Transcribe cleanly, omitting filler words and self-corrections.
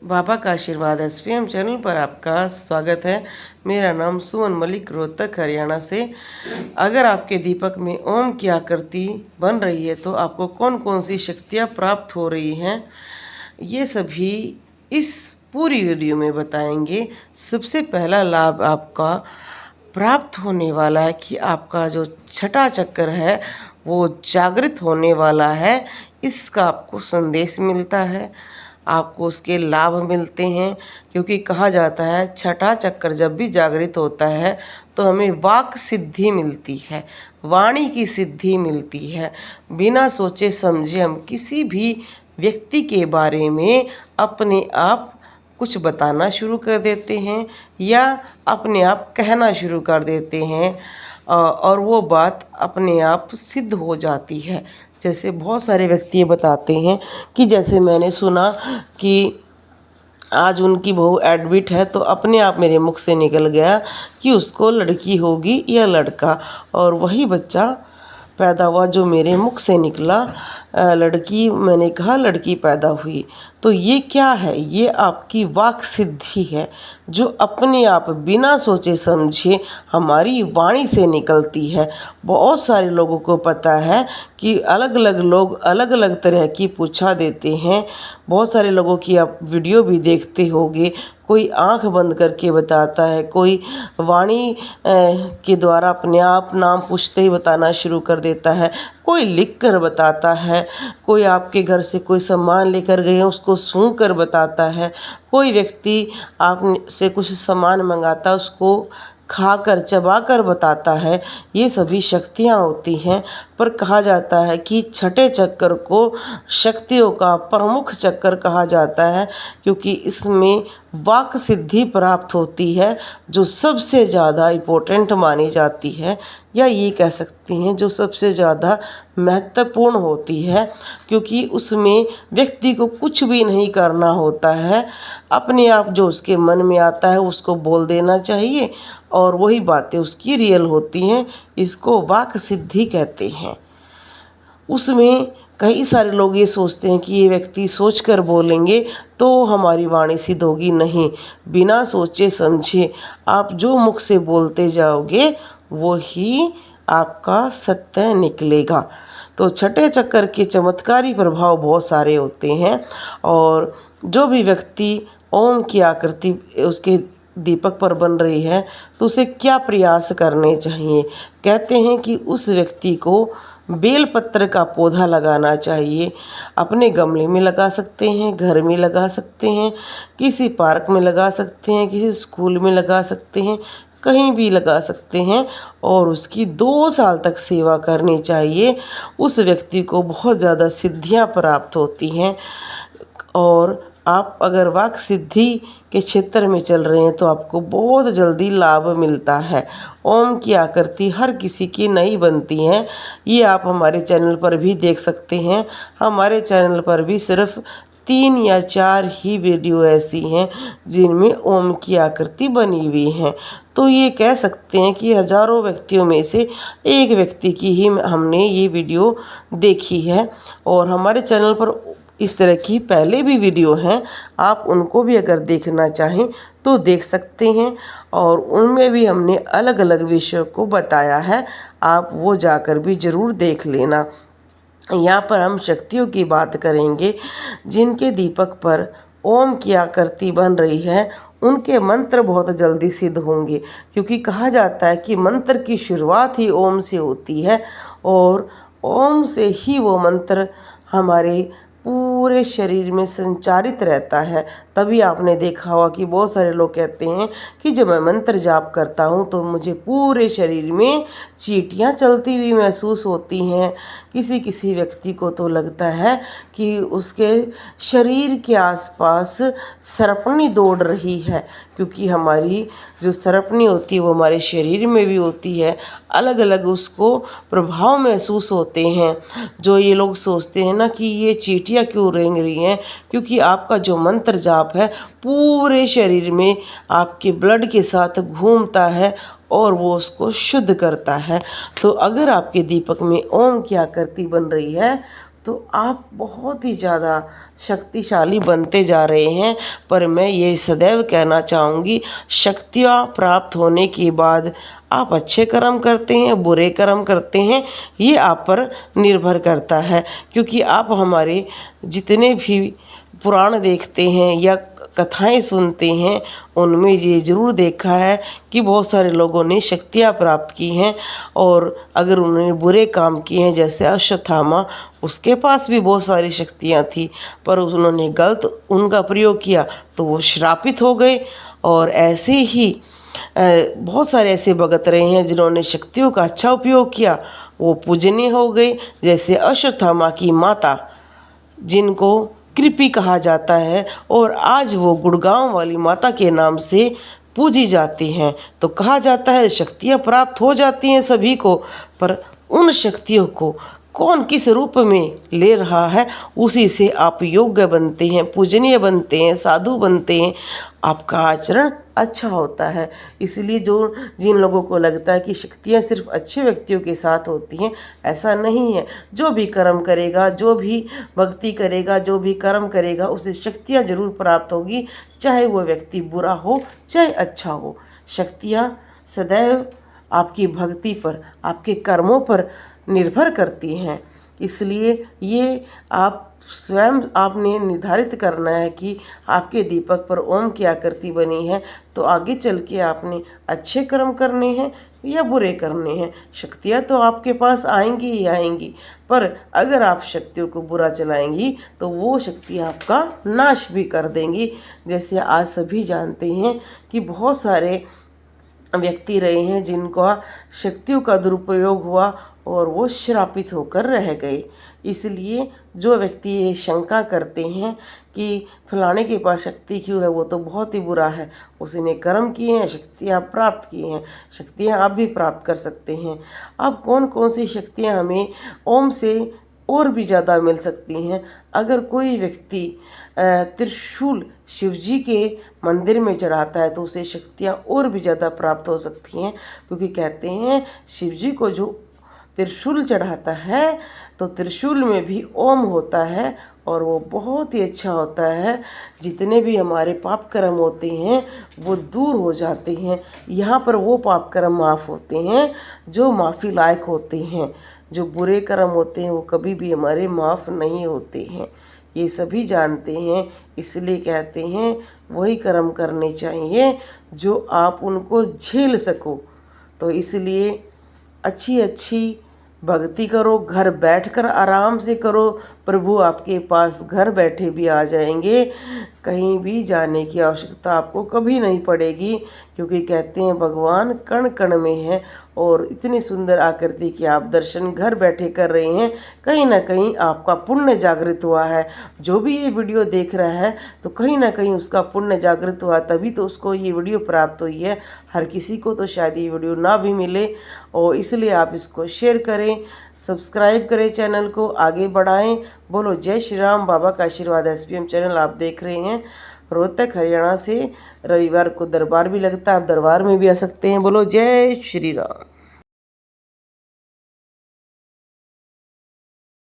बाबा का आशीर्वाद SPM channel पर आपका स्वागत है। मेरा नाम सुमन मलिक, रोहतक हरियाणा से। अगर आपके दीपक में ओम की आकृति बन रही है तो आपको कौन कौन सी शक्तियाँ प्राप्त हो रही हैं, ये सभी इस पूरी वीडियो में बताएंगे। सबसे पहला लाभ आपका प्राप्त होने वाला है कि आपका जो छठा चक्र है वो जागृत होने वाला है। इसका आपको संदेश मिलता है, आपको उसके लाभ मिलते हैं, क्योंकि कहा जाता है छठा चक्र जब भी जागृत होता है तो हमें वाक सिद्धि मिलती है, वाणी की सिद्धि मिलती है। बिना सोचे समझे हम किसी भी व्यक्ति के बारे में अपने आप कुछ बताना शुरू कर देते हैं या अपने आप कहना शुरू कर देते हैं और वो बात अपने आप सिद्ध हो जाती है। जैसे बहुत सारे व्यक्ति बताते हैं कि जैसे मैंने सुना कि आज उनकी बहू एडमिट है तो अपने आप मेरे मुख से निकल गया कि उसको लड़की होगी या लड़का, और वही बच्चा पैदा हुआ जो मेरे मुख से निकला। लड़की, मैंने कहा लड़की पैदा हुई। तो ये क्या है? ये आपकी वाक सिद्धि है जो अपने आप बिना सोचे समझे हमारी वाणी से निकलती है। बहुत सारे लोगों को पता है कि अलग अलग लोग अलग अलग तरह की पूछा देते हैं। बहुत सारे लोगों की आप वीडियो भी देखते होंगे, कोई आंख बंद करके बताता है, कोई वाणी के द्वारा अपने आप नाम पूछते ही बताना शुरू कर देता है, कोई लिख कर बताता है, कोई आपके घर से कोई सामान लेकर गए उसको सूंघ कर बताता है, कोई व्यक्ति आप से कुछ सामान मंगाता उसको खाकर चबाकर बताता है। ये सभी शक्तियाँ होती हैं। पर कहा जाता है कि छठे चक्र को शक्तियों का प्रमुख चक्र कहा जाता है, क्योंकि इसमें वाक सिद्धि प्राप्त होती है जो सबसे ज़्यादा इम्पोर्टेंट मानी जाती है, या ये कह सकती हैं जो सबसे ज़्यादा महत्वपूर्ण होती है, क्योंकि उसमें व्यक्ति को कुछ भी नहीं करना होता है। अपने आप जो उसके मन में आता है उसको बोल देना चाहिए और वही बातें उसकी रियल होती हैं। इसको वाक सिद्धि कहते हैं। उसमें कई सारे लोग ये सोचते हैं कि ये व्यक्ति सोच कर बोलेंगे तो हमारी वाणी सिद्ध होगी। नहीं, बिना सोचे समझे आप जो मुख से बोलते जाओगे वही आपका सत्य निकलेगा। तो छठे चक्र के चमत्कारी प्रभाव बहुत सारे होते हैं, और जो भी व्यक्ति ओम की आकृति उसके दीपक पर बन रही है तो उसे क्या प्रयास करने चाहिए? कहते हैं कि उस व्यक्ति को बेलपत्र का पौधा लगाना चाहिए। अपने गमले में लगा सकते हैं, घर में लगा सकते हैं, किसी पार्क में लगा सकते हैं, किसी स्कूल में लगा सकते हैं, कहीं भी लगा सकते हैं, और उसकी 2 साल तक सेवा करनी चाहिए। उस व्यक्ति को बहुत ज़्यादा सिद्धियां प्राप्त होती हैं। और आप अगर वाक सिद्धि के क्षेत्र में चल रहे हैं तो आपको बहुत जल्दी लाभ मिलता है। ओम की आकृति हर किसी की नहीं बनती हैं। ये आप हमारे चैनल पर भी देख सकते हैं। हमारे चैनल पर भी सिर्फ 3 या 4 ही वीडियो ऐसी हैं जिनमें ओम की आकृति बनी हुई हैं। तो ये कह सकते हैं कि हजारों व्यक्तियों में से एक व्यक्ति की ही हमने ये वीडियो देखी है। और हमारे चैनल पर इस तरह की पहले भी वीडियो हैं, आप उनको भी अगर देखना चाहें तो देख सकते हैं, और उनमें भी हमने अलग अलग विषयों को बताया है। आप वो जाकर भी ज़रूर देख लेना। यहाँ पर हम शक्तियों की बात करेंगे। जिनके दीपक पर ओम की आकृति बन रही है उनके मंत्र बहुत जल्दी सिद्ध होंगे, क्योंकि कहा जाता है कि मंत्र की शुरुआत ही ओम से होती है, और ओम से ही वो मंत्र हमारे पूरे शरीर में संचारित रहता है। तभी आपने देखा होगा कि बहुत सारे लोग कहते हैं कि जब मैं मंत्र जाप करता हूँ तो मुझे पूरे शरीर में चींटियाँ चलती हुई महसूस होती हैं। किसी किसी व्यक्ति को तो लगता है कि उसके शरीर के आसपास सरपनी दौड़ रही है, क्योंकि हमारी जो सरपनी होती है वो हमारे शरीर में भी होती है। अलग अलग उसको प्रभाव महसूस होते हैं। जो ये लोग सोचते हैं ना कि ये चींटियाँ क्यों रेंग रही हैं, क्योंकि आपका जो मंत्र जाप है पूरे शरीर में आपके ब्लड के साथ घूमता है और वो उसको शुद्ध करता है। तो अगर आपके दीपक में ओम की आकृति बन रही है तो आप बहुत ही ज़्यादा शक्तिशाली बनते जा रहे हैं। पर मैं ये सदैव कहना चाहूँगी, शक्तियाँ प्राप्त होने के बाद आप अच्छे कर्म करते हैं, बुरे कर्म करते हैं, ये आप पर निर्भर करता है। क्योंकि आप हमारे जितने भी पुराण देखते हैं या कथाएं सुनते हैं, उनमें ये ज़रूर देखा है कि बहुत सारे लोगों ने शक्तियाँ प्राप्त की हैं। और अगर उन्होंने बुरे काम किए हैं, जैसे अश्वत्थामा, उसके पास भी बहुत सारी शक्तियाँ थी, पर उन्होंने गलत उनका प्रयोग किया तो वो श्रापित हो गए। और ऐसे ही बहुत सारे ऐसे भगत रहे हैं जिन्होंने शक्तियों का अच्छा उपयोग किया, वो पूजनीय हो गए। जैसे अश्वत्थामा की माता, जिनको कृपी कहा जाता है, और आज वो गुड़गांव वाली माता के नाम से पूजी जाती हैं। तो कहा जाता है शक्तियाँ प्राप्त हो जाती हैं सभी को, पर उन शक्तियों को कौन किस रूप में ले रहा है, उसी से आप योग्य बनते हैं, पूजनीय बनते हैं, साधु बनते हैं, आपका आचरण अच्छा होता है। इसलिए जिन लोगों को लगता है कि शक्तियाँ सिर्फ अच्छे व्यक्तियों के साथ होती हैं, ऐसा नहीं है। जो भी कर्म करेगा, जो भी भक्ति करेगा, जो भी कर्म करेगा, उसे शक्तियाँ जरूर प्राप्त होगी, चाहे वो व्यक्ति बुरा हो चाहे अच्छा हो। शक्तियाँ सदैव आपकी भक्ति पर, आपके कर्मों पर निर्भर करती हैं। इसलिए ये आप स्वयं आपने निर्धारित करना है कि आपके दीपक पर ओम की आकृति बनी है, तो आगे चल के आपने अच्छे कर्म करने हैं या बुरे करने हैं। शक्तियाँ तो आपके पास आएंगी ही आएंगी, पर अगर आप शक्तियों को बुरा चलाएंगी तो वो शक्ति आपका नाश भी कर देंगी। जैसे आज सभी जानते हैं कि बहुत सारे व्यक्ति रहे हैं जिनका शक्तियों का दुरुपयोग हुआ और वो श्रापित होकर रह गए। इसलिए जो व्यक्ति ये शंका करते हैं कि फलाने के पास शक्ति क्यों है, वो तो बहुत ही बुरा है, उसने कर्म किए हैं, शक्तियाँ प्राप्त की हैं, शक्तियाँ आप भी प्राप्त कर सकते हैं। अब कौन कौन सी शक्तियाँ हमें ओम से और भी ज़्यादा मिल सकती हैं? अगर कोई व्यक्ति त्रिशूल शिवजी के मंदिर में चढ़ाता है तो उसे शक्तियाँ और भी ज़्यादा प्राप्त हो सकती हैं। क्योंकि कहते हैं शिवजी को जो त्रिशूल चढ़ाता है तो त्रिशूल में भी ओम होता है, और वो बहुत ही अच्छा होता है। जितने भी हमारे पाप कर्म होते हैं वो दूर हो जाते हैं। यहाँ पर वो पाप कर्म माफ़ होते हैं जो माफ़ी लायक होते हैं। जो बुरे कर्म होते हैं वो कभी भी हमारे माफ़ नहीं होते हैं, ये सभी जानते हैं। इसलिए कहते हैं वही कर्म करने चाहिए जो आप उनको झेल सको। तो इसलिए अच्छी अच्छी भक्ति करो, घर बैठकर आराम से करो, प्रभु आपके पास घर बैठे भी आ जाएंगे। कहीं भी जाने की आवश्यकता आपको कभी नहीं पड़ेगी, क्योंकि कहते हैं भगवान कण कण में है। और इतनी सुंदर आकृति की आप दर्शन घर बैठे कर रहे हैं, कहीं ना कहीं आपका पुण्य जागृत हुआ है। जो भी ये वीडियो देख रहा है तो कहीं ना कहीं उसका पुण्य जागृत हुआ, तभी तो उसको ये वीडियो प्राप्त हुई है। हर किसी को तो शायद ये वीडियो ना भी मिले, और इसलिए आप इसको शेयर करें, सब्सक्राइब करें, चैनल को आगे बढ़ाएं। बोलो जय श्री राम। बाबा का आशीर्वाद SPM चैनल आप देख रहे हैं रोहतक हरियाणा से। रविवार को दरबार भी लगता है, आप दरबार में भी आ सकते हैं। बोलो जय श्री राम।